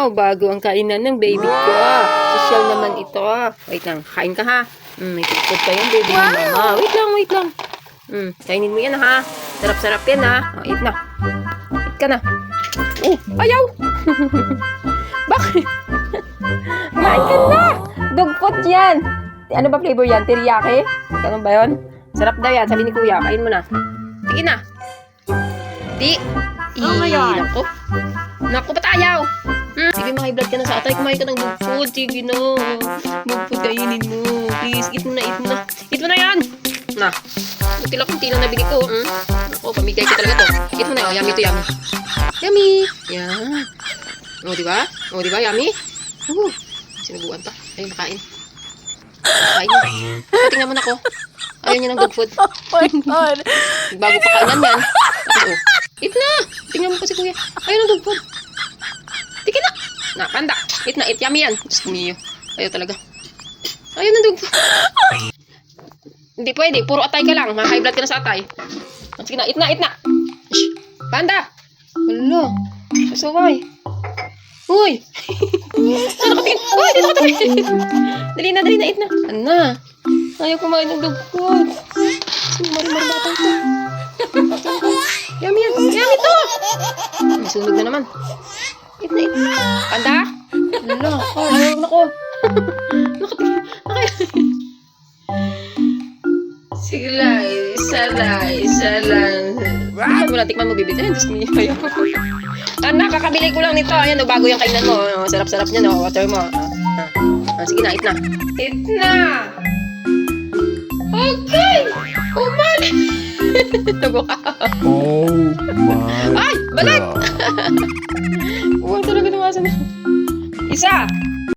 Wow, bago ang kainan ng baby ko. Social naman ito. Wait lang, kain ka ha. May food pa yung baby ni mama. Wait lang. Kainin mo yan ha. Sarap-sarap yan ha. Eat na. Eat ka na. Ayaw. Bakit? Kain ka na. Dog food yan. Ano ba flavor yan? Teriyaki? Ganun ba yun? Sarap daw yan. Sabi ni kuya, kain mo na. Sige na. Oh my God. Naku, ba't ayaw? Sige, maki-blood ka na sa atay. Kumain ka ng dog food. Sige na. Dog food, kainin mo. Please, eat mo na. Eat mo na yan. Na. Kunti lang nabili ko. Ako, pamigay ko talaga to. Eat mo na. Yummy to, yummy. Yummy. Yan. Diba? Yummy? Sinubuan pa. Ayun, nakain. Kain na. Tingnan mo na ko. Ayaw niya ng dog food. Oh my God. Bago pa kainan yan. Tapos, eat na. Tingnan mo pa si kuya. Ayaw ng dog food. Tingnan na. Na, panda. Eat na. Eat. Yummy yan. Diyos ko miyo. Ayaw talaga. Ayaw ng dog food. Hindi pwede. Puro atay ka lang. High blood ka na sa atay. Sige na. Eat na. Shh. Panda. Wala. Kasaway. Uy. Nakatingin. Uy, dito ka tabi. Dali na. Eat na. Ana. Ayaw kumain ng dog food. Mari-mari batang to. Yummy yan. Yummy to. May sunog na naman. Eat na. Panda. Wala. Ayaw na ko. Nakatingin. Sige lang. Isa lang. Wala, tikman mo bibig. Diyos ko niya. Anak, kakabili ko lang nito. Ayan, bago yung kainan mo. Sarap-sarap niya, no? Water mo. Sige na, eat na. Eat na! Okay! Umali! Tago ka. Oh my Ay! Balik! God. Huwag talaga nawasan na. Isa!